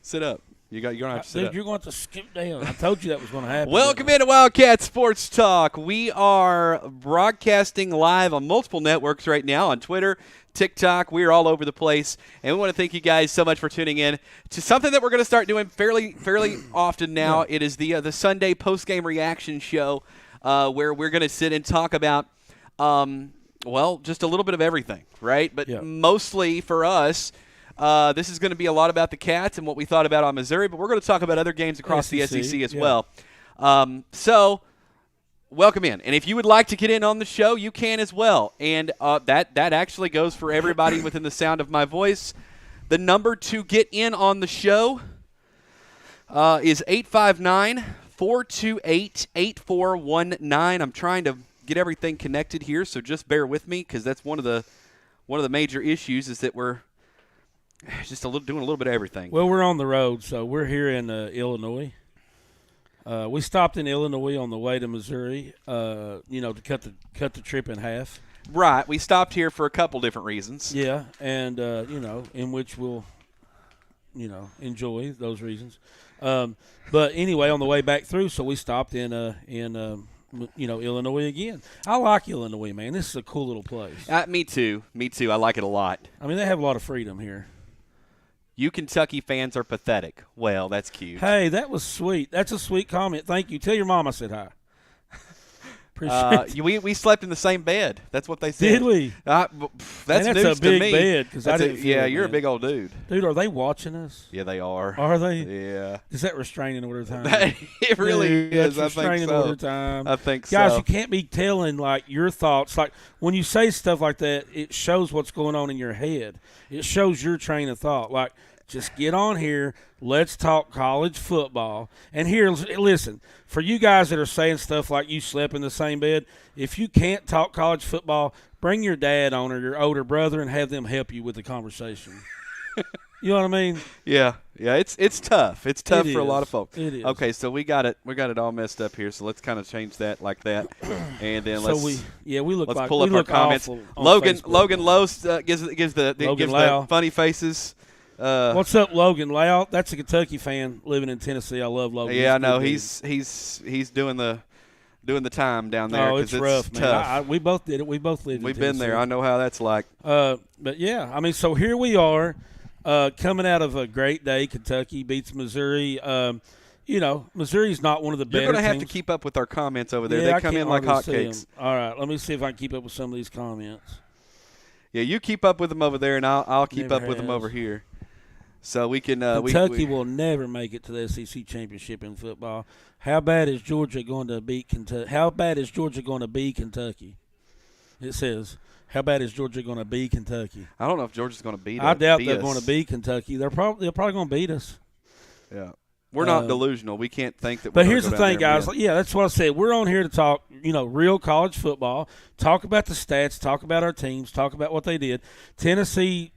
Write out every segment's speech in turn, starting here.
Sit up. You're going to have to sit Dude, up. you're going to skip down. I told you that was going to happen. Welcome into Wildcat Sports Talk. We are broadcasting live on multiple networks right now on Twitter, TikTok. We're all over the place. And we want to thank you guys so much for tuning in to something that we're going to start doing fairly often now. Yeah. It is the Sunday postgame reaction show where we're going to sit and talk about, just a little bit of everything, right? But mostly for us, this is going to be a lot about the Cats and what we thought about on Missouri, but we're going to talk about other games across the SEC as well. So welcome in. And if you would like to get in on the show, you can as well. And that actually goes for everybody within the sound of my voice. The number to get in on the show is 859-428-8419. I'm trying to get everything connected here, so just bear with me because that's one of the major issues is that we're just doing a little bit of everything. Well, we're on the road, so we're here in Illinois. We stopped in Illinois on the way to Missouri, to cut the trip in half. Right. We stopped here for a couple different reasons. Yeah, and, in which we'll, enjoy those reasons. But anyway, on the way back through, so we stopped in Illinois again. I like Illinois, man. This is a cool little place. Me too. I like it a lot. I mean, they have a lot of freedom here. You Kentucky fans are pathetic. Well, that's cute. Hey, that was sweet. That's a sweet comment. Thank you. Tell your mom I said hi. Appreciate it. We slept in the same bed. That's what they said. Did we? That's news a big to me. Bed. I didn't feel you're a big old dude. Dude, are they watching us? Yeah, they are. Are they? Yeah. Is that restraining order time? It really is. That's restraining order time. I think Guys, so. you can't be telling, your thoughts. Like, when you say stuff like that, it shows what's going on in your head. It shows your train of thought. Like, just get on here. Let's talk college football. And here, listen, for you guys that are saying stuff like you slept in the same bed, if you can't talk college football, bring your dad on or your older brother and have them help you with the conversation. You know what I mean? Yeah. It's tough. It's tough for a lot of folks. It is. Okay, so we got it all messed up here. So let's kind of change that like that, and then let's pull up our comments. Logan Lowe gives the funny faces. What's up, Logan Lau? That's a Kentucky fan living in Tennessee. I love Logan. Yeah, I know he's doing the time down there. Oh, it's rough, tough. man. We both did it. We both lived. We've been there. I know how that's like. But yeah, I mean, so here we are, coming out of a great day. Kentucky beats Missouri. Missouri's not one of the better. You're going to have teams. to keep up with our comments over there. Yeah, they come in like hotcakes. All right, let me see if I can keep up with some of these comments. Yeah, you keep up with them over there, and I'll keep up with them over here. So we can. Kentucky will never make it to the SEC championship in football. How bad is Georgia going to beat Kentucky? How bad is Georgia going to be Kentucky? It says, how bad is Georgia going to be Kentucky? I don't know if Georgia's going to beat us. I doubt they're going to beat Kentucky. They're probably going to beat us. Yeah, we're not delusional. We can't think that. But here's the thing, guys. Yeah, that's what I said. We're on here to talk, real college football. Talk about the stats. Talk about our teams. Talk about what they did. Tennessee,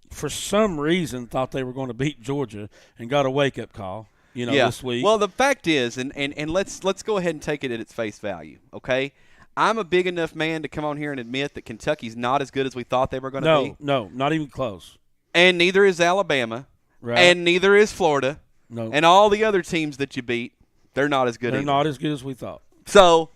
for some reason, thought they were going to beat Georgia and got a wake-up call, this week. Well, the fact is, and let's go ahead and take it at its face value, okay? I'm a big enough man to come on here and admit that Kentucky's not as good as we thought they were going to be. No, not even close. And neither is Alabama. Right. And neither is Florida. No. And all the other teams that you beat, they're not as good They're either. not as good as we thought. So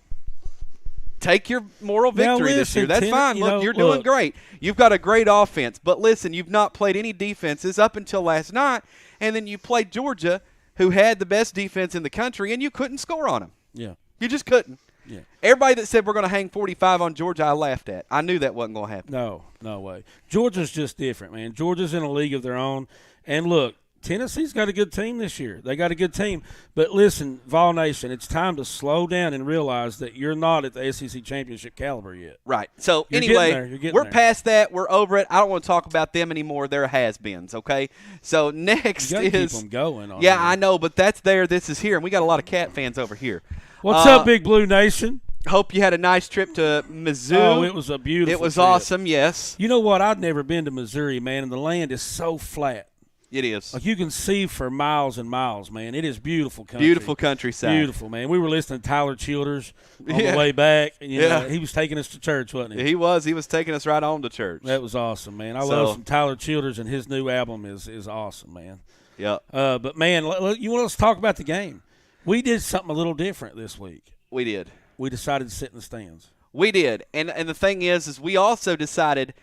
take your moral victory this year. That's fine. Look, you're doing great. You've got a great offense. But listen, you've not played any defenses up until last night, and then you played Georgia, who had the best defense in the country, and you couldn't score on them. Yeah. You just couldn't. Yeah. Everybody that said we're going to hang 45 on Georgia, I laughed at. I knew that wasn't going to happen. No way. Georgia's just different, man. Georgia's in a league of their own. And look, Tennessee's got a good team this year. They got a good team. But listen, Vol Nation, it's time to slow down and realize that you're not at the SEC championship caliber yet. Right. So, You're anyway, getting we're there. past that. We're over it. I don't want to talk about them anymore. They're has-beens, okay? So, next You is – keep them going. Yeah, I know, but that's there. This is here. And we got a lot of Cat fans over here. What's up, Big Blue Nation? Hope you had a nice trip to Mizzou. Oh, it was a beautiful It was trip. awesome, yes. You know what? I'd never been to Missouri, man, and the land is so flat. It is. Like, you can see for miles and miles, man. It is beautiful country. Beautiful countryside. Beautiful, man. We were listening to Tyler Childers on Yeah. the way back. And, you Yeah. know, he was taking us to church, wasn't he? He was. He was taking us right on to church. That was awesome, man. I love some Tyler Childers, and his new album is awesome, man. Yep. But, man, you want us to talk about the game? We did something a little different this week. We did. We decided to sit in the stands. We did. And the thing is we also decided,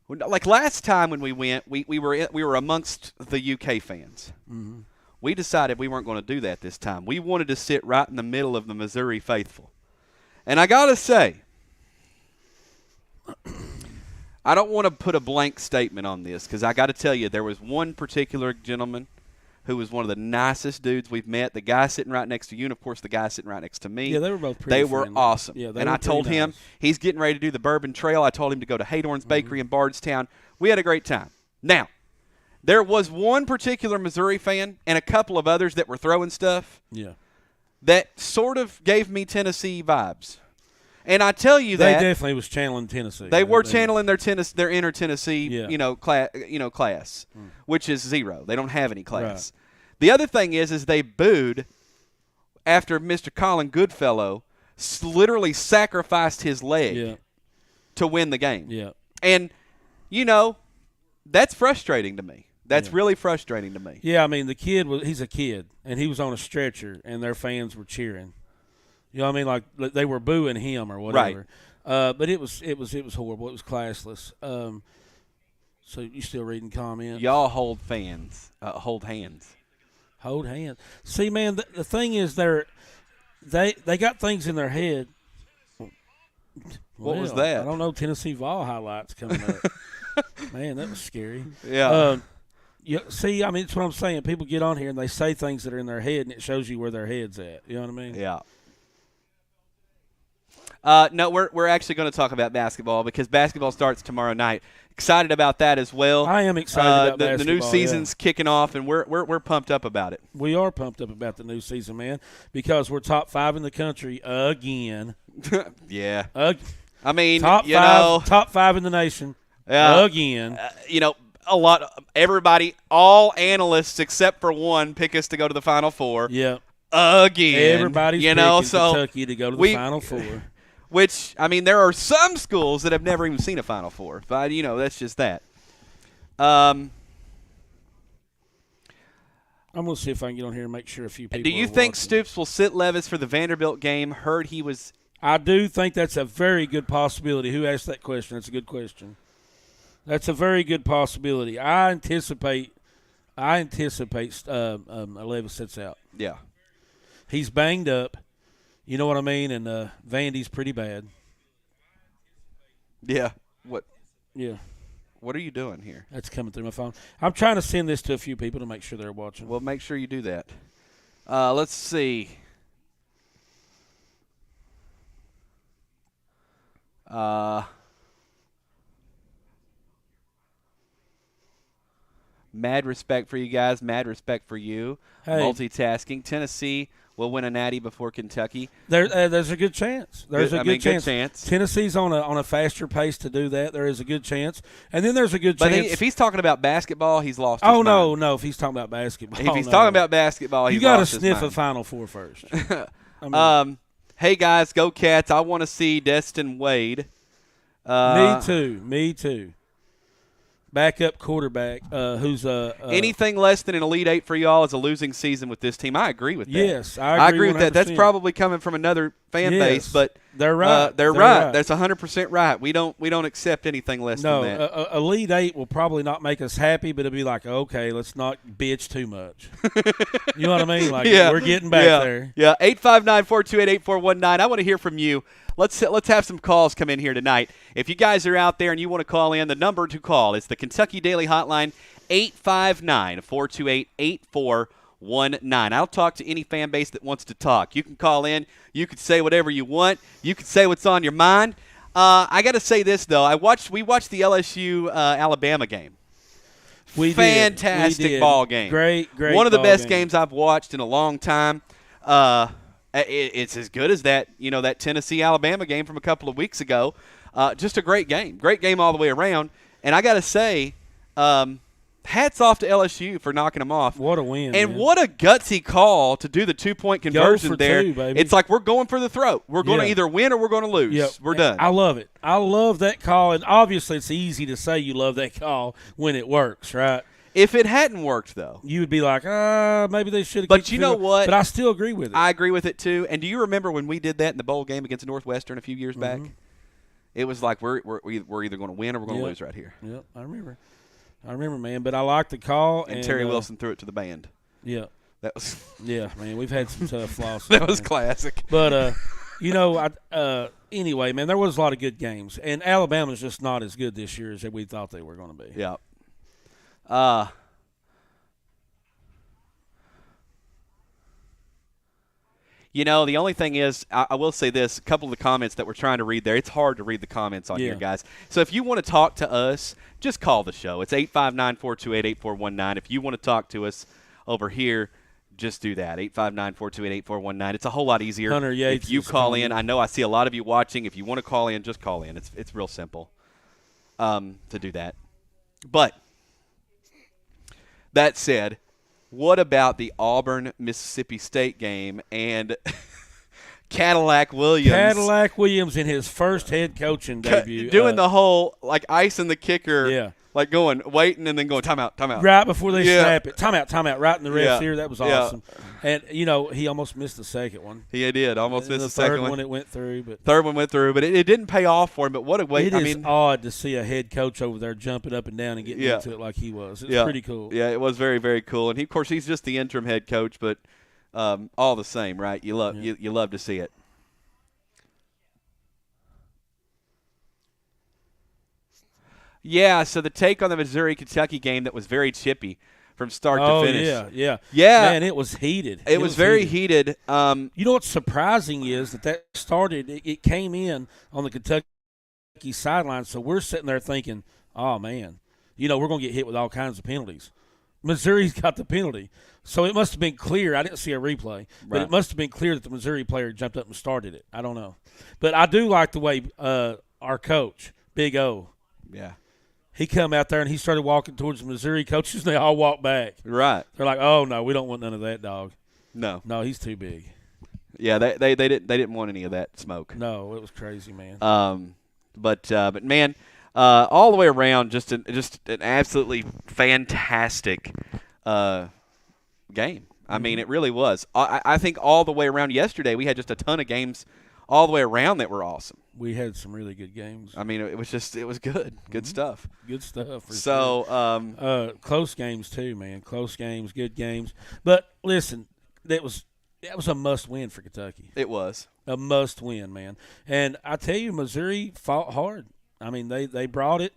like last time when we went, we were amongst the UK fans. Mm-hmm. We decided we weren't going to do that this time. We wanted to sit right in the middle of the Missouri faithful. And I got to say, I don't want to put a blank statement on this because I got to tell you, there was one particular gentleman who was one of the nicest dudes we've met. The guy sitting right next to you, and, of course, the guy sitting right next to me. Yeah, they were both pretty They were friendly. awesome. Yeah, and I told him he's getting ready to do the Bourbon Trail. I told him to go to Haydorn's Bakery in Bardstown. We had a great time. Now, there was one particular Missouri fan and a couple of others that were throwing stuff that sort of gave me Tennessee vibes. And I tell you they that definitely was channeling Tennessee. they were channeling their inner Tennessee, Yeah. class, which is zero. They don't have any class. Right. The other thing is they booed after Mr. Colin Goodfellow literally sacrificed his leg to win the game. Yeah. And that's frustrating to me. That's really frustrating to me. Yeah, I mean, he's a kid, and he was on a stretcher, and their fans were cheering. You know what I mean? Like, they were booing him or whatever. Right. But it was horrible. It was classless. So you still reading comments? Y'all hold hands. Hold hands. Hold hands. See, man, the thing is they got things in their head. What was that? I don't know. Tennessee Vol highlights coming up. Man, that was scary. Yeah. See, I mean, it's what I'm saying. People get on here and they say things that are in their head, and it shows you where their head's at. You know what I mean? Yeah. No, we're actually going to talk about basketball because basketball starts tomorrow night. Excited about that as well. I am excited about basketball. The new season's kicking off, and we're pumped up about it. We are pumped up about the new season, man, because we're top 5 in the country again. Yeah. I mean, top 5 in the nation again. All analysts except for one pick us to go to the Final Four. Yeah. Again. Everybody's picking Kentucky to go to the Final Four. Which, I mean, there are some schools that have never even seen a Final Four. But, that's just that. I'm going to see if I can get on here and make sure a few people Do you think Stoops will sit Levis for the Vanderbilt game? Heard he was – I do think that's a very good possibility. Who asked that question? That's a good question. That's a very good possibility. I anticipate Levis sits out. Yeah. He's banged up. You know what I mean? And Vandy's pretty bad. Yeah. What? Yeah. What are you doing here? That's coming through my phone. I'm trying to send this to a few people to make sure they're watching. Well, make sure you do that. Let's see. Mad respect for you guys. Mad respect for you. Hey. Multitasking. Tennessee will win a natty before Kentucky. There's a good chance. There's a good chance. Good chance. Tennessee's on a faster pace to do that. There is a good chance. And then there's a good chance. But if he's talking about basketball, he's lost his mind. No. If he's talking about basketball. If he's talking about basketball, he's lost his mind. You got to sniff a Final Four first. Hey, guys, go Cats. I want to see Destin Wade. Me too. Backup quarterback who's anything less than an Elite Eight for y'all is a losing season with this team. I agree with that. Yes, I agree with that. That's probably coming from another fan base, but they're right. They're right. That's 100% right. We don't accept anything less than that. No, Elite Eight will probably not make us happy, but it'll be like, okay, let's not bitch too much. You know what I mean? Like we're getting back there. Yeah. 859-428-8419. I want to hear from you. Let's have some calls come in here tonight. If you guys are out there and you want to call in, the number to call is the Kentucky Daily Hotline, 859-428-8419. I'll talk to any fan base that wants to talk. You can call in. You can say whatever you want. You can say what's on your mind. I got to say this, though. We watched the LSU Alabama game. Fantastic ball game. Great. One of the best games I've watched in a long time. It's as good as that Tennessee-Alabama game from a couple of weeks ago. Just a great game all the way around. And I got to say, hats off to LSU for knocking them off. What a win. And man. what a gutsy call to do the 2-point conversion Go for there. two, baby. It's like we're going for the throat. We're going to either win or we're going to lose. Yep. We're done. I love it. I love that call. And obviously it's easy to say you love that call when it works, right? If it hadn't worked, though. You would be like, maybe they should have. But you know what? But I still agree with it. I agree with it, too. And do you remember when we did that in the bowl game against Northwestern a few years back? It was like we're either going to win or we're going to lose right here. Yep, I remember, man. But I like the call. And Terry Wilson threw it to the band. Yeah. That was yeah, man. We've had some tough losses. That was classic. But anyway, man, there was a lot of good games, and Alabama's just not as good this year as we thought they were going to be. Yeah. The only thing is, I will say this, a couple of the comments that we're trying to read there, it's hard to read the comments on here, guys. So if you want to talk to us, just call the show. It's 859-428-8419. If you want to talk to us over here, just do that, 859-428-8419. It's a whole lot easier. Hunter Yates if you call in. I know I see a lot of you watching. If you want to call in, just call in. It's real simple to do that. But that said, what about the Auburn-Mississippi State game and Cadillac Williams? Cadillac Williams in his first head coaching debut. Doing the whole, like, icing the kicker. Yeah. Like waiting and then going, timeout. Right before they snap it. Timeout, right in the ref's ear. That was awesome. Yeah. And, he almost missed the second one. He did. Almost missed the second one. Third one it went through. Third one went through, but it didn't pay off for him. But what a way. It is odd to see a head coach over there jumping up and down and getting into it like he was. It's pretty cool. Yeah, it was very, very cool. And, of course, he's just the interim head coach, but all the same, right? You love to see it. Yeah, so the take on the Missouri-Kentucky game that was very chippy from start to finish. Yeah. Yeah. Man, it was heated. It was very heated. You know what's surprising is that started, it came in on the Kentucky sideline, so we're sitting there thinking, oh, man, we're going to get hit with all kinds of penalties. Missouri's got the penalty. So it must have been clear. I didn't see a replay, but it must have been clear that the Missouri player jumped up and started it. I don't know. But I do like the way our coach, Big O, he come out there and he started walking towards the Missouri coaches, and they all walked back. Right. They're like, "Oh no, we don't want none of that, dog. No, he's too big." Yeah, they didn't want any of that smoke. No, it was crazy, man. But man, all the way around, just an absolutely fantastic game. I mean, it really was. I think all the way around yesterday, we had just a ton of games all the way around that were awesome. We had some really good games. I mean, it was good. Good stuff. Good stuff. So, close games too, man. Close games, good games. But listen, that was a must-win for Kentucky. It was a must-win, man. And I tell you, Missouri fought hard. I mean, they brought it.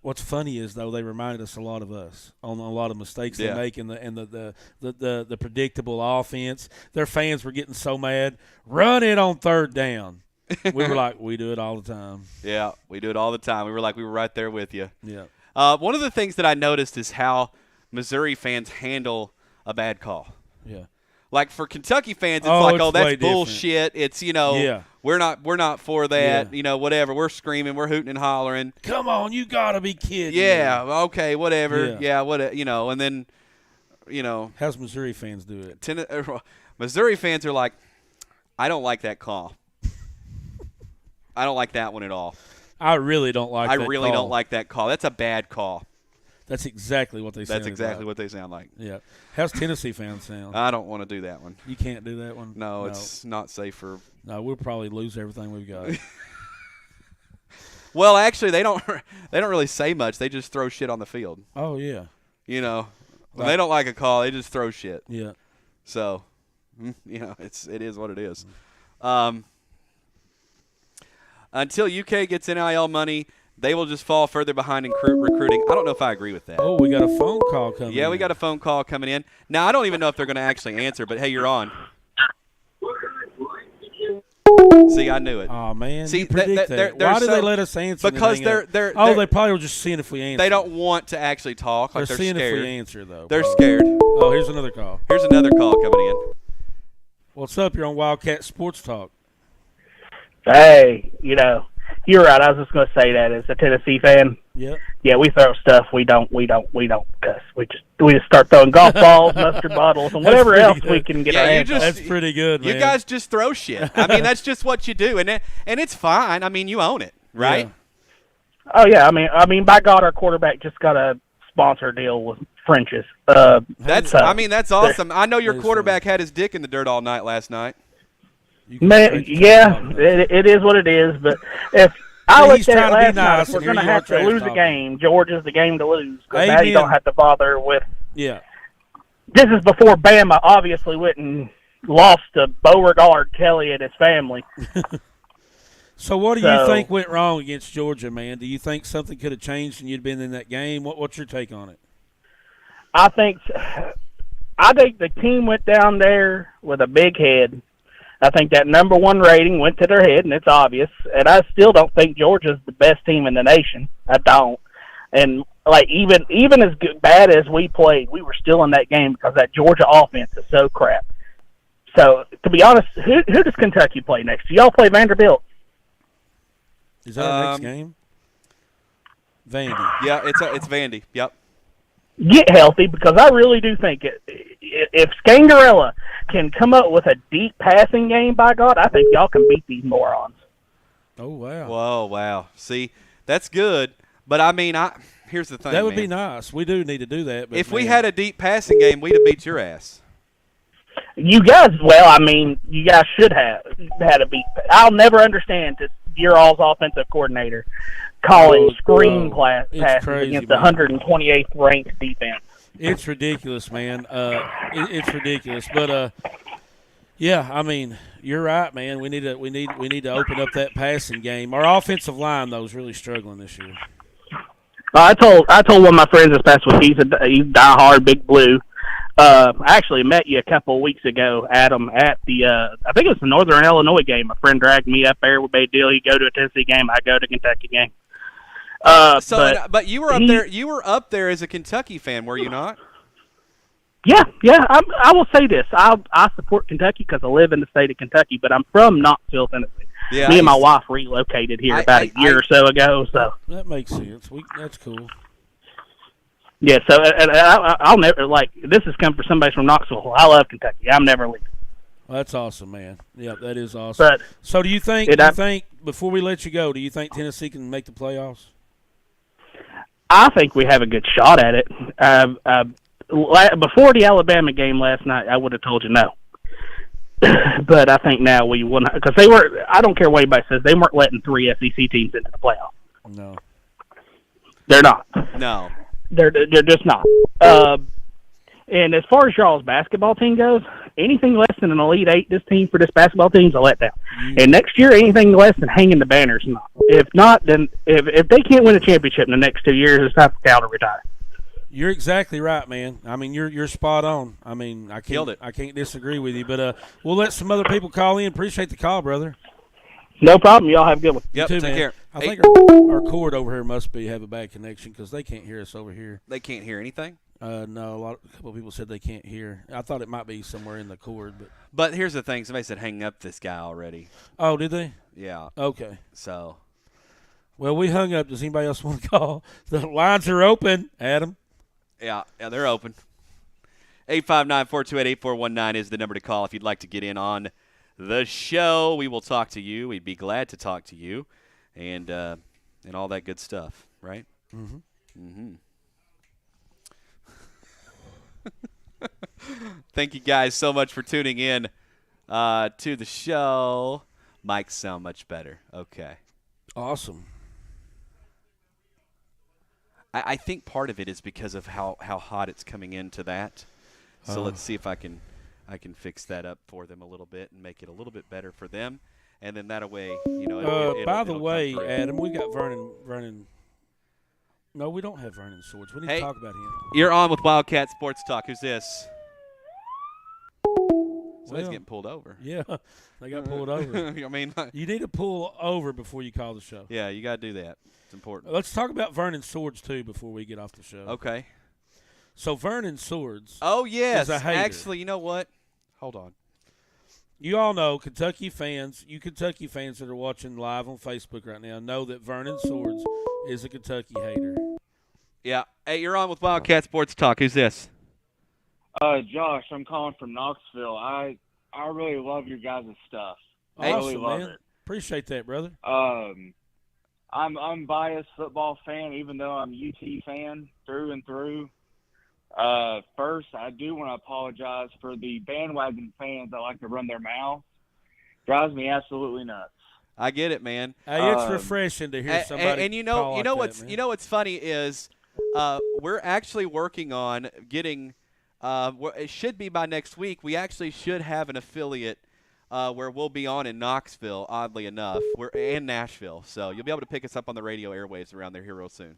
What's funny is, though, they reminded us a lot of us on a lot of mistakes they make and the predictable offense. Their fans were getting so mad. Run it on third down. We were like, we do it all the time. Yeah, we do it all the time. We were like, we were right there with you. Yeah. One of the things that I noticed is how Missouri fans handle a bad call. Yeah. Like for Kentucky fans, it's that's different. bullshit. It's we're not for that. Whatever. We're screaming, we're hooting and hollering. Come on, you gotta be kidding. Yeah. Okay. Whatever. Yeah. And then, how's Missouri fans do it? Missouri fans are like, I don't like that call. I don't like that one at all. I really don't like that call. I really don't like that call. That's a bad call. That's exactly what they sound like. That's exactly what they sound like. Yeah. How's Tennessee fans sound? I don't want to do that one. You can't do that one? No, it's not safe for – No, we'll probably lose everything we've got. Well, actually, they don't really say much. They just throw shit on the field. Oh, yeah. When they don't like a call, they just throw shit. Yeah. So, it is what it is. Until UK gets NIL money, they will just fall further behind in recruiting. I don't know if I agree with that. Oh, we got a phone call coming in. Yeah, we got a phone call coming in. Now, I don't even know if they're going to actually answer, but, hey, you're on. See, I knew it. Oh, man. See, you predict that. Why did they let us answer? Because they're they probably were just seeing if we answer. They don't want to actually talk. They're they're seeing scared. If we answer, though. They're scared. Oh, here's another call. Here's another call coming in. What's up? You're on Wildcat Sports Talk. Hey, You're right. I was just going to say that as a Tennessee fan. Yep. Yeah, we throw stuff. We don't cuss. We just start throwing golf balls, mustard bottles, and whatever else we can get our hands on. That's pretty good, man. You guys just throw shit. I mean, that's just what you do, and it's fine. I mean, you own it, right? Yeah. Oh yeah. I mean, by God, our quarterback just got a sponsor deal with French's. That's awesome. I know your quarterback had his dick in the dirt all night last night. Man, yeah, it is what it is. But if I looked at it last night, if we're going to have to lose a game, Georgia's the game to lose. Because now you don't have to bother with. Yeah. This is before Bama obviously went and lost to Beauregard Kelly and his family. So what do you think went wrong against Georgia, man? Do you think something could have changed and you'd been in that game? What's your take on it? I think the team went down there with a big head. I think that number one rating went to their head, and it's obvious. And I still don't think Georgia's the best team in the nation. I don't. And like even as bad as we played, we were still in that game because that Georgia offense is so crap. So to be honest, who does Kentucky play next? Do y'all play Vanderbilt? Is that our next game? Vandy. Yeah, it's Vandy. Yep. Get healthy, because I really do think if Scangarella can come up with a deep passing game, by God, I think y'all can beat these morons. Oh, wow. Whoa, wow. See, that's good. But, I mean, here's the thing, that would be nice. We do need to do that. But if we had a deep passing game, we'd have beat your ass. You guys should have had a beat. I'll never understand your all's offensive coordinator calling screen passes against the 128th ranked defense. It's ridiculous, man. It's ridiculous. But yeah, I mean, you're right, man. We need to open up that passing game. Our offensive line though is really struggling this year. I told one of my friends this past week, he's diehard Big Blue. I actually met you a couple of weeks ago, Adam, at the I think it was the Northern Illinois game. A friend dragged me up there. We made a deal. He go to a Tennessee game, I go to a Kentucky game. But you were up there. You were up there as a Kentucky fan, were you not? Yeah. I will say this: I support Kentucky because I live in the state of Kentucky, but I'm from Knoxville, Tennessee. Yeah, me and my wife relocated here about a year or so ago. So that makes sense. That's cool. Yeah, so I'll never this has come from somebody from Knoxville. I love Kentucky. I'm never leaving. Well, that's awesome, man. Yeah, that is awesome. But so, do you think before we let you go, do you think Tennessee can make the playoffs? I think we have a good shot at it. Before the Alabama game last night, I would have told you no. But I think now we will not, because they were. I don't care what anybody says. They weren't letting 3 SEC teams into the playoff. No, they're not. No, they're just not. And as far as y'all's basketball team goes, anything less than an Elite Eight, this basketball team's a letdown. And next year, anything less than hanging the banners, not. If not, then if they can't win a championship in the next 2 years, it's time for Cal to retire. You're exactly right, man. I mean, you're spot on. I mean, I can't disagree with you. But we'll let some other people call in. Appreciate the call, brother. No problem. Y'all have a good one. Yep, you too, take man. care. I think our cord over here must have a bad connection because they can't hear us over here. They can't hear anything? No, a couple of people said they can't hear. I thought it might be somewhere in the cord. But here's the thing. Somebody said hang up this guy already. Oh, did they? Yeah. Okay. So. Well, we hung up. Does anybody else want to call? The lines are open, Adam. Yeah, they're open. 859-428-8419 is the number to call if you'd like to get in on the show. We will talk to you. We'd be glad to talk to you, and all that good stuff, right? Mm-hmm. Mm-hmm. Thank you guys so much for tuning in to the show. Mics sound much better. Okay. Awesome. I think part of it is because of how hot it's coming into that. So let's see if I can fix that up for them a little bit and make it a little bit better for them, and then that way, by the way, Adam, we got Vernon. No, we don't have Vernon Swords. We need to talk about him. You're on with Wildcat Sports Talk. Who's this? Somebody's getting pulled over. Yeah, they got pulled over. I mean, you need to pull over before you call the show. Yeah, you got to do that. It's important. Let's talk about Vernon Swords too before we get off the show. Okay. So Vernon Swords. Oh yes. Is a hater. Actually, you know what? Hold on. You all know Kentucky fans. You Kentucky fans that are watching live on Facebook right now know that Vernon Swords is a Kentucky hater. Yeah. Hey, you're on with Wildcat Sports Talk. Who's this? Josh, I'm calling from Knoxville. I really love your guys' stuff. I Awesome, really love man. it. Appreciate that, brother. I'm biased football fan, even though I'm a UT fan through and through. First, I do want to apologize for the bandwagon fans that like to run their mouth. Drives me absolutely nuts. I get it, man. Hey, it's refreshing to hear somebody. And you call know like that, man. what's funny is we're actually working on getting. It should be by next week. We actually should have an affiliate where we'll be on in Knoxville. Oddly enough, and Nashville, so you'll be able to pick us up on the radio airwaves around there here real soon.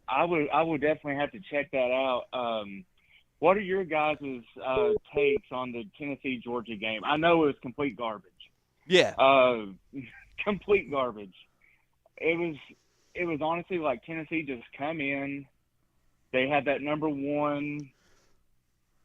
I would definitely have to check that out. What are your guys' takes on the Tennessee-Georgia game? I know it was complete garbage. Yeah. Complete garbage. It was honestly like Tennessee just come in. They had that number one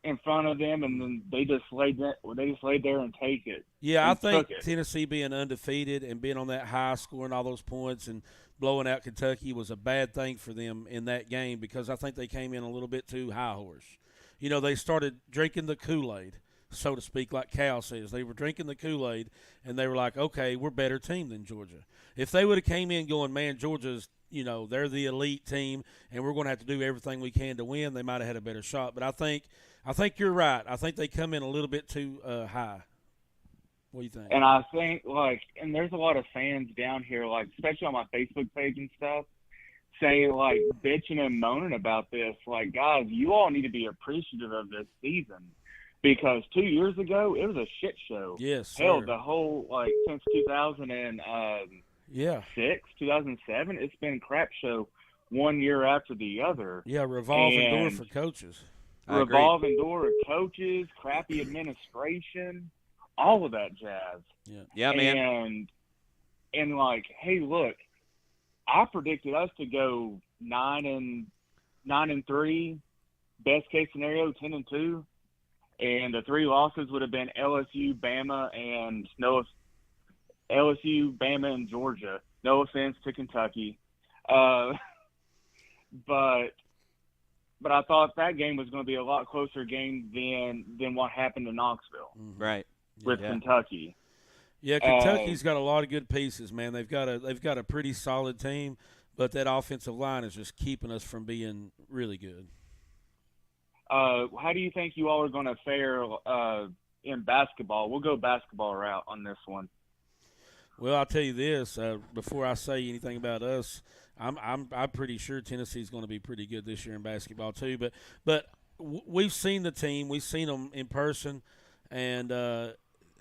in front of them, and then they just laid there and take it. Yeah, I think Tennessee being undefeated and being on that high, scoring all those points and blowing out Kentucky was a bad thing for them in that game because I think they came in a little bit too high horse. You know, they started drinking the Kool-Aid, so to speak, like Cal says. They were drinking the Kool-Aid, and they were like, okay, we're a better team than Georgia. If they would have came in going, man, Georgia's, you know, they're the elite team, and we're going to have to do everything we can to win, they might have had a better shot. But I think you're right. I think they come in a little bit too high. What do you think? And I think, and there's a lot of fans down here, especially on my Facebook page and stuff, saying, bitching and moaning about this. Like, guys, you all need to be appreciative of this season because 2 years ago, it was a shit show. Yes, sir. Hell, the whole, since 2006, 2007, it's been a crap show 1 year after the other. Yeah, revolving door for coaches. Revolving door of coaches, crappy administration, all of that jazz. Yeah, man. And hey, look, I predicted us to go 9-3, best case scenario 10-2, and the three losses would have been LSU, Bama, and Georgia. No offense to Kentucky, but I thought that game was going to be a lot closer game than what happened in Knoxville. Right. With Kentucky. Yeah, Kentucky's got a lot of good pieces, man. They've got a pretty solid team, but that offensive line is just keeping us from being really good. How do you think you all are going to fare in basketball? We'll go basketball route on this one. Well, I'll tell you this before I say anything about us. I'm pretty sure Tennessee's going to be pretty good this year in basketball too. But we've seen the team, we've seen them in person, and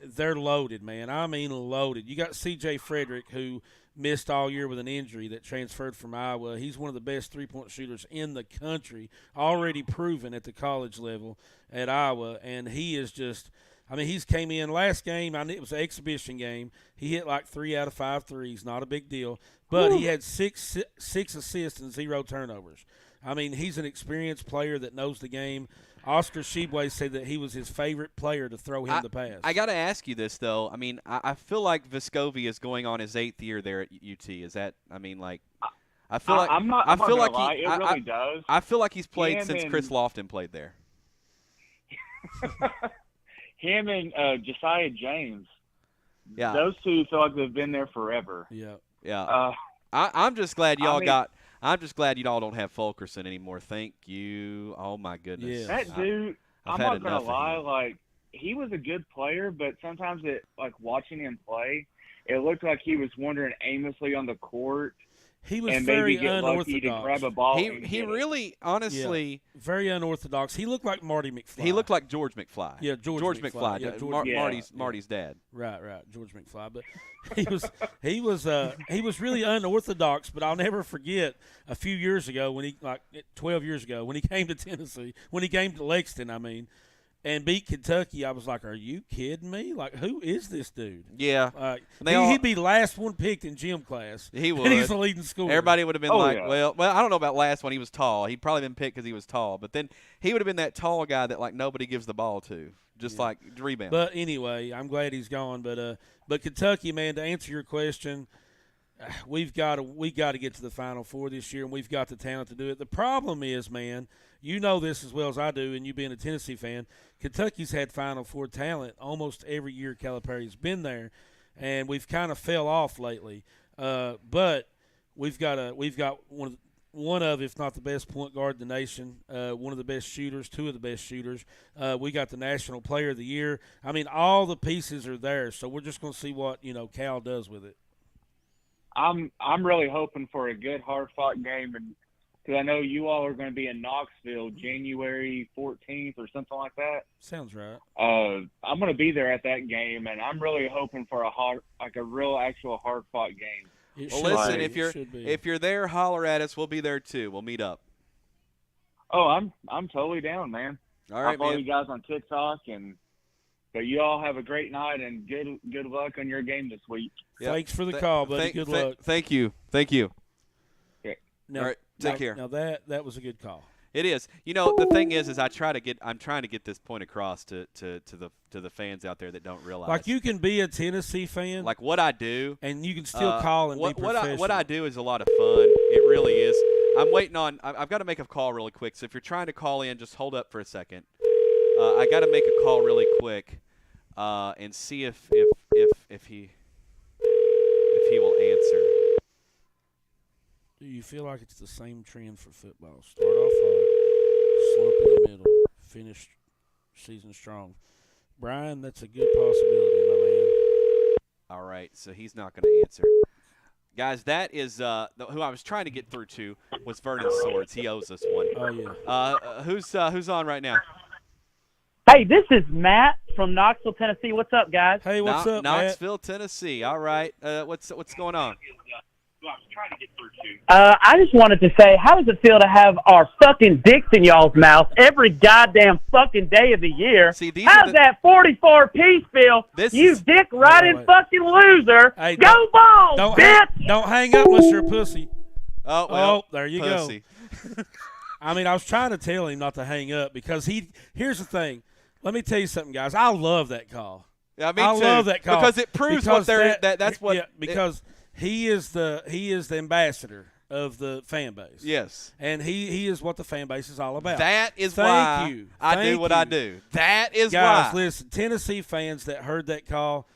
they're loaded, man. I mean loaded. You got C.J. Frederick, who missed all year with an injury that transferred from Iowa. He's one of the best three-point shooters in the country, already proven at the college level at Iowa, and he is just – I mean, he's came in last game. It was an exhibition game. He hit 3 out of 5 threes, not a big deal. But he had six assists and 0 turnovers. I mean, he's an experienced player that knows the game. Oscar Shibwe said that he was his favorite player to throw him the pass. I got to ask you this, though. I mean, I feel like Vescovi is going on his 8th year there at UT. Is that – I mean, I feel like – I'm not gonna lie. It really does. I feel like he's played since Chris Lofton played there. Him and Josiah James, yeah, those two feel like they've been there forever. Yeah. I'm just glad y'all I'm just glad y'all don't have Fulkerson anymore. Thank you. Oh my goodness. Yeah. That dude, I'm not gonna lie. He was a good player, but sometimes watching him play, it looked like he was wandering aimlessly on the court. He was and very maybe get unorthodox. Lucky to grab a ball. He really, honestly, very unorthodox. He looked like Marty McFly. He looked like George McFly. Yeah, George McFly. Yeah, Marty's dad. Right, George McFly. But he was really unorthodox. But I'll never forget a few years ago when he 12 years ago when he came to Tennessee, when he came to Lexington. I mean, and beat Kentucky, I was like, are you kidding me? Like, who is this dude? Yeah. He'd be last one picked in gym class. He would. And he's the leading scorer. Everybody would have been yeah. well, I don't know about last one. He was tall. He'd probably been picked because he was tall. But then he would have been that tall guy that, like, nobody gives the ball to, just like rebound. But anyway, I'm glad he's gone. But Kentucky, man, to answer your question, we got to get to the Final Four this year, and we've got the talent to do it. The problem is, man, you know this as well as I do, and you being a Tennessee fan, Kentucky's had Final Four talent almost every year Calipari's been there, and we've kind of fell off lately. But we've got one of, if not the best point guard in the nation, one of the best shooters, two of the best shooters. We got the National Player of the Year. I mean, all the pieces are there, so we're just going to see what Cal does with it. I'm really hoping for a good, hard-fought game, and because I know you all are going to be in Knoxville January 14th or something like that. Sounds right. I'm going to be there at that game, and I'm really hoping for a real, actual hard-fought game. Well, listen, if you're there, holler at us. We'll be there too. We'll meet up. Oh, I'm totally down, man. All right, I follow man. you guys on TikTok, but you all have a great night and good luck on your game this week. Yep. Thanks for the call, buddy. Good luck. Thank you. Okay. Now, All right, take care. Now that was a good call. It is. The thing is I'm trying to get this point across to the fans out there that don't realize. Like, you can be a Tennessee fan, like what I do, and you can still call and be professional. what I do is a lot of fun. It really is. I'm waiting on. I've got to make a call really quick. So if you're trying to call in, just hold up for a second. I got to make a call really quick, and see if he will answer. Do you feel like it's the same trend for football? Start off hot, slump in the middle, finish season strong. Brian, that's a good possibility, my man. All right, so he's not going to answer. Guys, that is who I was trying to get through to was Vernon Swords. He owes us one. Oh, yeah. Who's on right now? Hey, this is Matt from Knoxville, Tennessee. What's up, guys? Hey, what's up, Matt? Knoxville, Tennessee. All right. What's going on? I just wanted to say, how does it feel to have our fucking dicks in y'all's mouth every goddamn fucking day of the year? See, how's that 44-piece feel? You dick-riding fucking loser. Hey, go Balls, bitch! Don't hang up unless you're a pussy. Oh, well, there you pussy. go. I mean, I was trying to tell him not to hang up because here's the thing. Let me tell you something, guys. I love that call. Yeah, me I too. love that call because it proves what they're. That's what. Yeah, because he is the ambassador of the fan base. Yes, and he is what the fan base is all about. That is why I do what I do. That is guys, why. Listen, Tennessee fans that heard that call,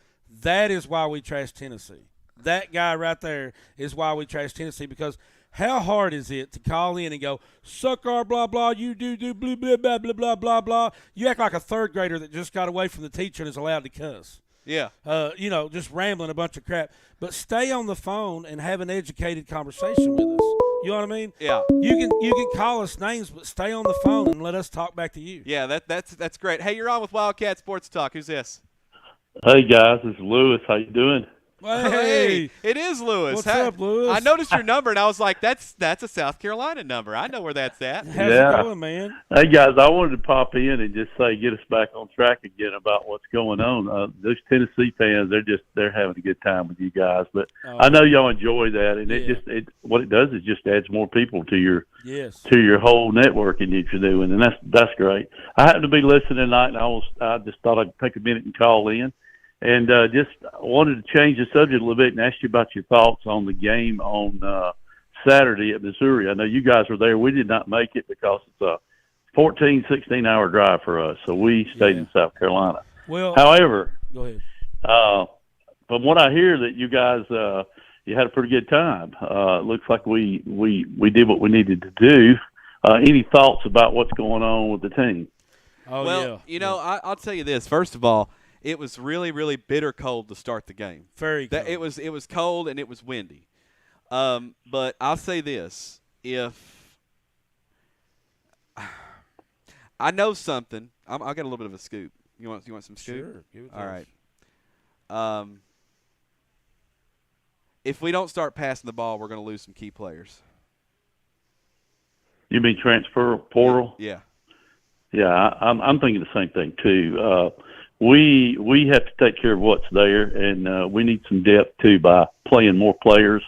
that is why we trash Tennessee. That guy right there is why we trash Tennessee because. How hard is it to call in and go, suck our blah, blah, you do, blah, blah, blah, blah, blah, blah, blah. You act like a third grader that just got away from the teacher and is allowed to cuss. Yeah. Just rambling a bunch of crap. But stay on the phone and have an educated conversation with us. You know what I mean? Yeah. You can call us names, but stay on the phone and let us talk back to you. Yeah, that's great. Hey, you're on with Wildcat Sports Talk. Who's this? Hey, guys. This is Lewis. How you doing? Hey, it is Lewis. What's up, Lewis? I noticed your number, and I was like, that's a South Carolina number. I know where that's at. How's it going, man? Hey, guys, I wanted to pop in and just say, get us back on track again about what's going on. Those Tennessee fans, they're having a good time with you guys. But I know y'all enjoy that, and what it does is just adds more people to your whole networking that you're doing, and that's great. I happened to be listening tonight, and I just thought I'd take a minute and call in. And just wanted to change the subject a little bit and ask you about your thoughts on the game on Saturday at Missouri. I know you guys were there. We did not make it because it's a 14, 16-hour drive for us, so we stayed in South Carolina. Well, however, go ahead. From what I hear, that you guys you had a pretty good time. It looks like we did what we needed to do. Any thoughts about what's going on with the team? I'll tell you this. First of all, it was really, really bitter cold to start the game. Very cold. It was cold and it was windy. But I'll say this: if I know something, I'll get a little bit of a scoop. You want some scoop? Sure. Give it to all us. right. If we don't start passing the ball, we're going to lose some key players. You mean transfer portal? Yeah. I'm thinking the same thing too. We have to take care of what's there, and we need some depth too by playing more players.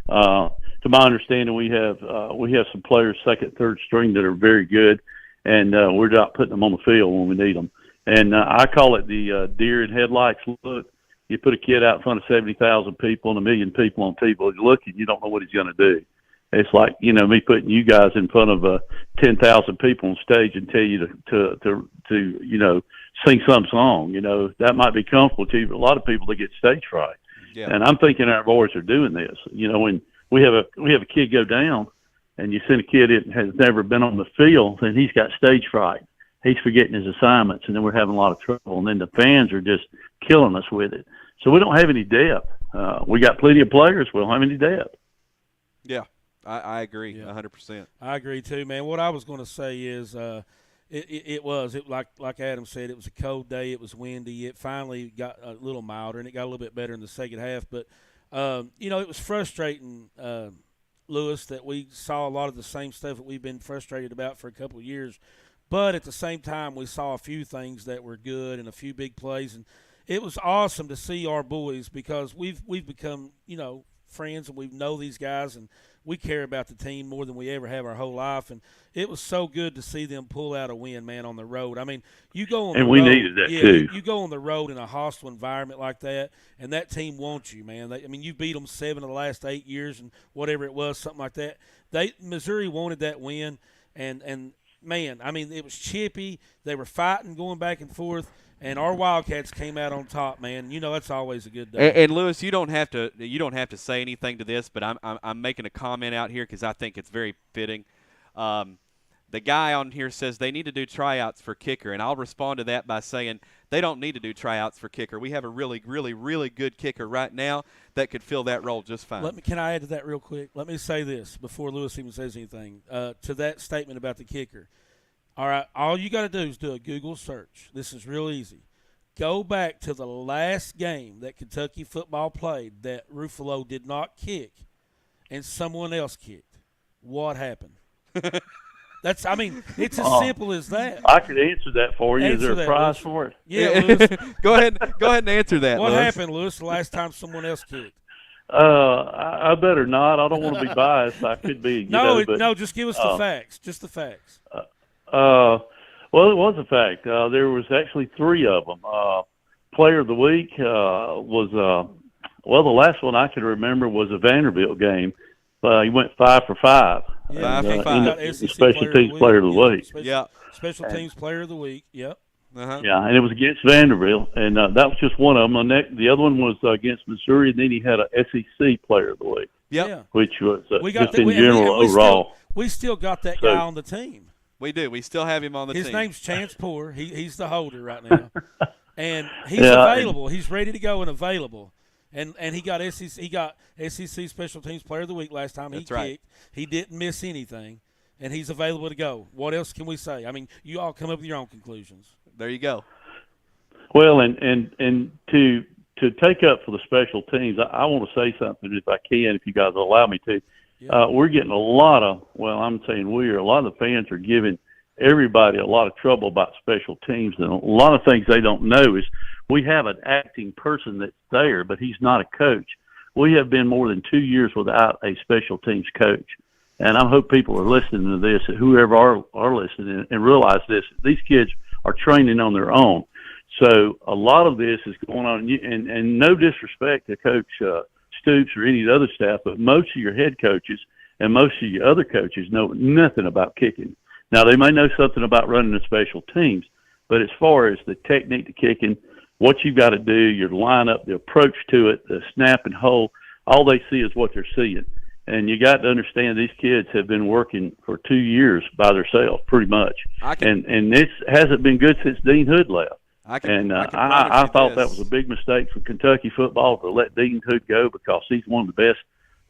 To my understanding, we have some players second, third string that are very good, and we're not putting them on the field when we need them. And I call it the deer in headlights look. You put a kid out in front of 70,000 people and 1 million people on TV looking, you don't know what he's going to do. It's like, me putting you guys in front of 10,000 people on stage and tell you to sing some song. That might be comfortable to you, but a lot of people, they get stage fright. Yeah. And I'm thinking our boys are doing this. When we have a kid go down and you send a kid that has never been on the field, and he's got stage fright. He's forgetting his assignments, and then we're having a lot of trouble. And then the fans are just killing us with it. So we don't have any depth. We got plenty of players. We don't have any depth. Yeah, I agree 100%. I agree too, man. What I was going to say is it was like Adam said, it was a cold day. It was windy. It finally got a little milder, and it got a little bit better in the second half. But, it was frustrating, Lewis, that we saw a lot of the same stuff that we've been frustrated about for a couple of years. But at the same time, we saw a few things that were good and a few big plays. And it was awesome to see our boys because we've become, friends, and we know these guys, and we care about the team more than we ever have our whole life. And it was so good to see them pull out a win, man, on the road. I mean, you go on the road. And we needed that too. You go on the road in a hostile environment like that, and that team wants you, man. You beat them 7 of the last 8 years and whatever it was, something like that. Missouri wanted that win, and man, it was chippy. They were fighting, going back and forth. And our Wildcats came out on top, man. That's always a good day. And Lewis, you don't have to say anything to this, but I'm making a comment out here because I think it's very fitting. The guy on here says they need to do tryouts for kicker, and I'll respond to that by saying they don't need to do tryouts for kicker. We have a really, really, really good kicker right now that could fill that role just fine. Can I add to that real quick? Let me say this before Lewis even says anything to that statement about the kicker. All right, all you got to do is do a Google search. This is real easy. Go back to the last game that Kentucky football played that Ruffalo did not kick and someone else kicked. What happened? It's as simple as that. I could answer that for you. Is there a prize for it? Yeah, Lewis. Go ahead and answer that. What Lewis. happened, Lewis, the last time someone else kicked? I better not. I don't want to be biased. I could be. No, just give us the facts. Just the facts. Well, it was a fact. There was actually 3 of them. Player of the week was the last one I can remember was a Vanderbilt game. He went 5 for 5. Yeah, 5 for 5. The special teams player of the week. Special teams player of the week. Yep. Uh-huh. Yeah, and it was against Vanderbilt, and that was just one of them. The other one was against Missouri, and then he had a SEC player of the week. Yep. Yeah. Which was We overall. We still got that guy on the team. We do. We still have him on the team. His name's Chance Poore. He's the holder right now, and he's available. He's ready to go and available. And he got SEC Special Teams Player of the Week last time he kicked. Right. He didn't miss anything, and he's available to go. What else can we say? You all come up with your own conclusions. There you go. Well, and to take up for the special teams, I want to say something if I can, if you guys will allow me to. Yeah. We're getting a lot of – well, I'm saying a lot of the fans are giving everybody a lot of trouble about special teams. And a lot of things they don't know is we have an acting person that's there, but he's not a coach. We have been more than 2 years without a special teams coach. And I hope people are listening to this, whoever are listening, and realize this. These kids are training on their own. So a lot of this is going on, and no disrespect to Coach Stoops or any of the other staff, but most of your head coaches and most of your other coaches know nothing about kicking. Now, they may know something about running the special teams, but as far as the technique to kicking, what you've got to do, your lineup, the approach to it, the snap and hold, all they see is what they're seeing. And you got to understand these kids have been working for 2 years by themselves, pretty much. And this hasn't been good since Dean Hood left. I thought that was a big mistake for Kentucky football to let Dean Hood go because he's one of the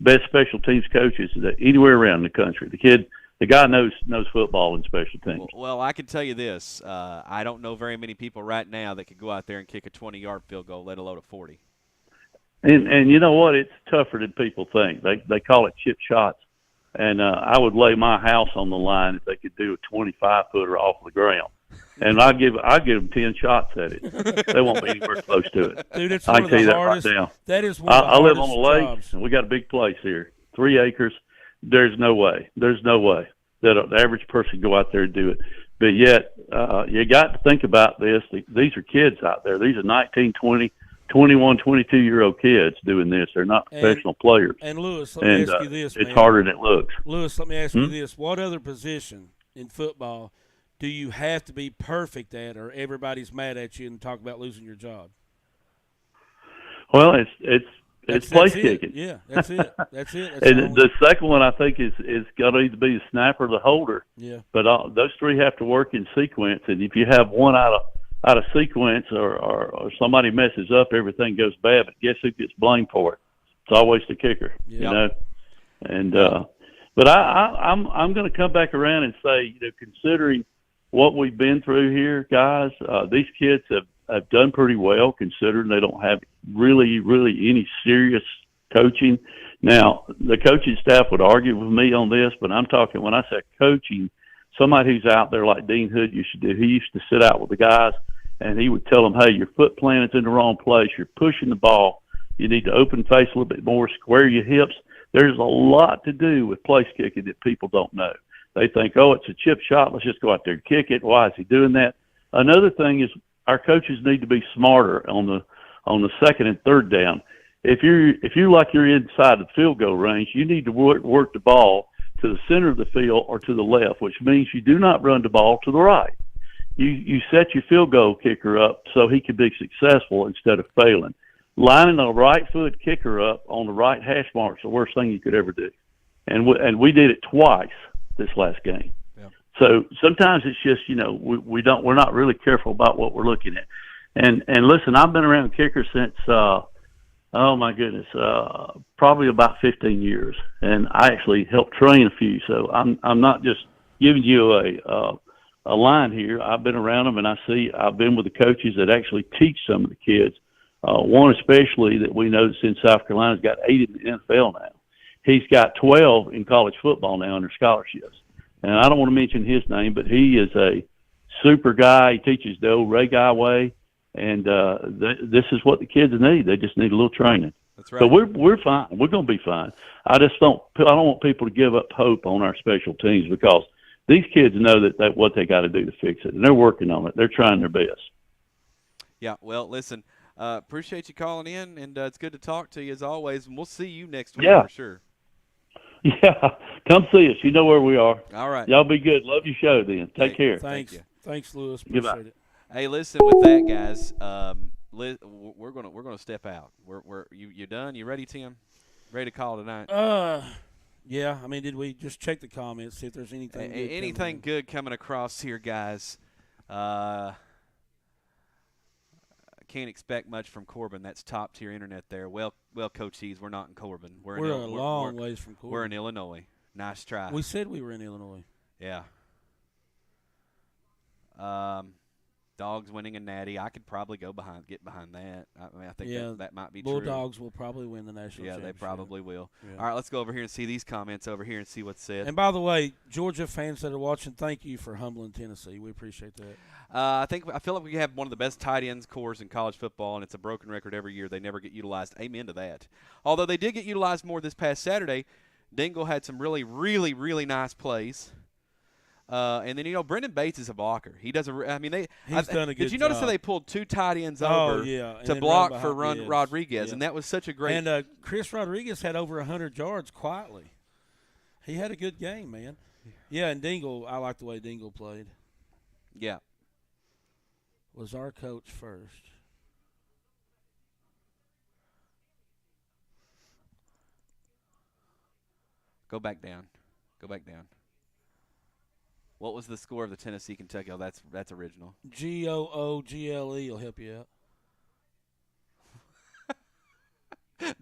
best special teams coaches anywhere around the country. The guy knows football and special teams. Well, I can tell you this. I don't know very many people right now that could go out there and kick a 20-yard field goal, let alone a 40. And you know what? It's tougher than people think. They call it chip shots. And I would lay my house on the line if they could do a 25-footer off the ground. And I give them 10 shots at it. They won't be anywhere close to it. Dude, it's I one can of tell you the that hardest. right now. That is one of the I live hardest on the lake, jobs. and we got a big place here, 3 acres. There's no way that an average person go out there and do it. But yet, you got to think about this. These are kids out there. These are 19, 20, 21, 22-year-old kids doing this. They're not professional players. And Lewis, let me ask you this, it's man. harder than it looks. Lewis, let me ask you this. What other position in football do you have to be perfect at, or everybody's mad at you and talk about losing your job? Well, it's place kicking. Yeah, that's it. That's it. That's And the second one, I think, is got to either be the snapper or the holder. Yeah. But those three have to work in sequence. And if you have one out of sequence or somebody messes up, everything goes bad. But guess who gets blamed for it? It's always the kicker. Yeah. You know. And but I'm going to come back around and say, considering what we've been through here, guys, these kids have done pretty well considering they don't have really any serious coaching. Now, the coaching staff would argue with me on this, but I'm talking, when I say coaching, somebody who's out there like Dean Hood used to do. He used to sit out with the guys, and he would tell them, hey, your foot planted in the wrong place. You're pushing the ball. You need to open face a little bit more, square your hips. There's a lot to do with place kicking that people don't know. They think, oh, it's a chip shot. Let's just go out there and kick it. Why is he doing that? Another thing is our coaches need to be smarter on the second and third down. If you're like you're inside the field goal range, you need to work the ball to the center of the field or to the left, which means you do not run the ball to the right. You set your field goal kicker up so he can be successful instead of failing. Lining a right foot kicker up on the right hash mark is the worst thing you could ever do. And we did it twice this last game. Yeah. So sometimes it's just, we're not really careful about what we're looking at. And listen, I've been around kickers since, oh my goodness, probably about 15 years. And I actually helped train a few. So I'm not just giving you a line here. I've been around them, and I've been with the coaches that actually teach some of the kids. One especially that we know that's in South Carolina's got 8 in the NFL now. He's got 12 in college football now under scholarships. And I don't want to mention his name, but he is a super guy. He teaches the old Ray Guy way. And this is what the kids need. They just need a little training. That's right. So we're fine. We're going to be fine. I don't want people to give up hope on our special teams because these kids know that what they got to do to fix it, and they're working on it. They're trying their best. Yeah. Well, listen. Appreciate you calling in, and it's good to talk to you as always. And we'll see you next week for sure. Yeah, come see us. You know where we are. All right. Y'all be good. Love your show then. Take care. Thanks. Thanks, Lewis. Goodbye. Appreciate it. Hey, listen, with that, guys, we're gonna step out. You done? You ready, Tim? Ready to call tonight? Yeah. I mean, did we just check the comments, see if there's anything good coming across here, guys? Can't expect much from Corbin. That's top tier internet there. Well, Coach Hees, we're not in Corbin. We're a long ways from Corbin. We're in Illinois. Nice try. We said we were in Illinois. Yeah. Dogs winning a natty. I could probably get behind that. I think that might be Bulldogs true. Bulldogs will probably win the national championship. Yeah, they probably will. Yeah. All right, let's go over here and see these comments over here and see what's said. And by the way, Georgia fans that are watching, thank you for humbling Tennessee. We appreciate that. I feel like we have one of the best tight ends cores in college football, and it's a broken record every year. They never get utilized. Amen to that. Although they did get utilized more this past Saturday. Dingle had some really, really, really nice plays. And then, Brendan Bates is a blocker. He does He's done a good job. Did you notice how they pulled 2 tight ends over to block for Rodriguez? Yeah. And that was such a great – And Chris Rodriguez had over 100 yards quietly. He had a good game, man. Yeah, and Dingle, I like the way Dingle played. Yeah. Was our coach first. Go back down. What was the score of the Tennessee-Kentucky? Oh, that's original. GOOGLE will help you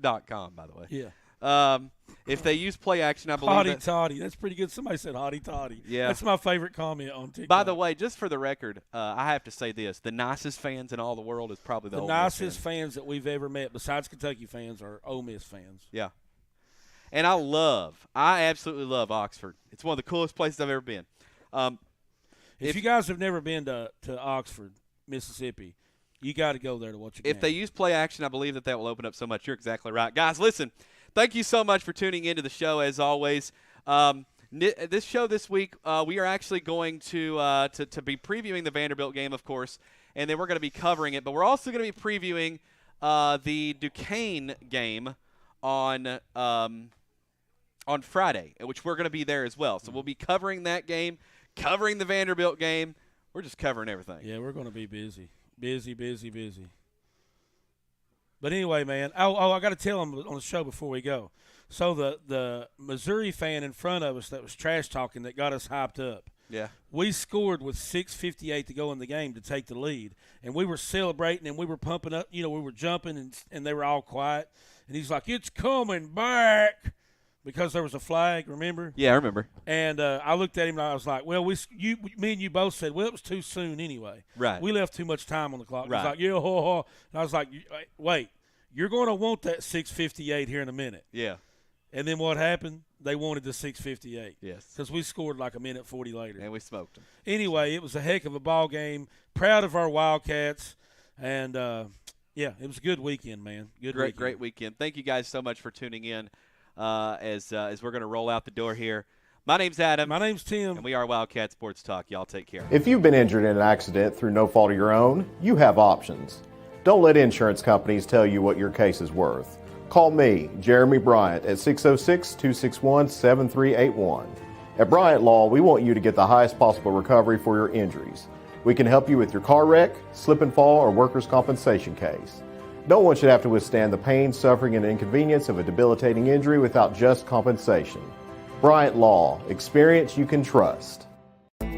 out. .com, by the way. Yeah. If they use play action, I believe Hotty toddy. That's pretty good. Somebody said hotty toddy. Yeah. That's my favorite comment on TikTok. By the way, just for the record, I have to say this. The nicest fans in all the world is probably the Ole Miss nicest fans that we've ever met, besides Kentucky fans, are Ole Miss fans. Yeah. And I absolutely love Oxford. It's one of the coolest places I've ever been. If you guys have never been to Oxford, Mississippi, you got to go there to watch a game. If they use play action, I believe that will open up so much. You're exactly right. Guys, listen, thank you so much for tuning into the show as always. This show this week, we are actually going to be previewing the Vanderbilt game, of course, and then we're going to be covering it. But we're also going to be previewing the Duquesne game on Friday, which we're going to be there as well. So we'll be covering that game, covering the Vanderbilt game. We're just covering everything. Yeah, we're going to be busy. Busy. But anyway, man, I got to tell them on the show before we go. So the Missouri fan in front of us that was trash talking that got us hyped up. Yeah. We scored with 6:58 to go in the game to take the lead, and we were celebrating and we were pumping up. We were jumping and they were all quiet. And he's like, "It's coming back," because there was a flag. Remember? Yeah, I remember. And I looked at him and I was like, "Well, me and you both said, well, it was too soon anyway. Right. We left too much time on the clock." Right. He's like, "Yeah, ho, ho." And I was like, "Wait, you're going to want that 6:58 here in a minute." Yeah. And then what happened? They wanted the 6:58. Yes. Because we scored like a minute 40 later. And we smoked them. Anyway, it was a heck of a ball game. Proud of our Wildcats. And, yeah, it was a good weekend, man. Great weekend. Thank you guys so much for tuning in as we're going to roll out the door here. My name's Adam. My name's Tim. And we are Wildcat Sports Talk. Y'all take care. If you've been injured in an accident through no fault of your own, you have options. Don't let insurance companies tell you what your case is worth. Call me, Jeremy Bryant, at 606-261-7381. At Bryant Law, we want you to get the highest possible recovery for your injuries. We can help you with your car wreck, slip and fall, or workers' compensation case. No one should have to withstand the pain, suffering, and inconvenience of a debilitating injury without just compensation. Bryant Law, experience you can trust.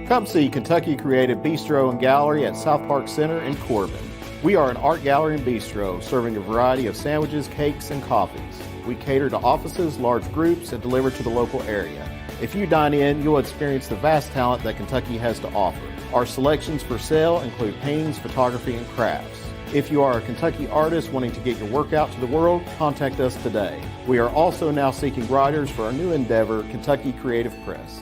Come see Kentucky Creative Bistro and Gallery at South Park Center in Corbin. We are an art gallery and bistro serving a variety of sandwiches, cakes, and coffees. We cater to offices, large groups, and deliver to the local area. If you dine in, you'll experience the vast talent that Kentucky has to offer. Our selections for sale include paintings, photography, and crafts. If you are a Kentucky artist wanting to get your work out to the world, contact us today. We are also now seeking writers for our new endeavor, Kentucky Creative Press.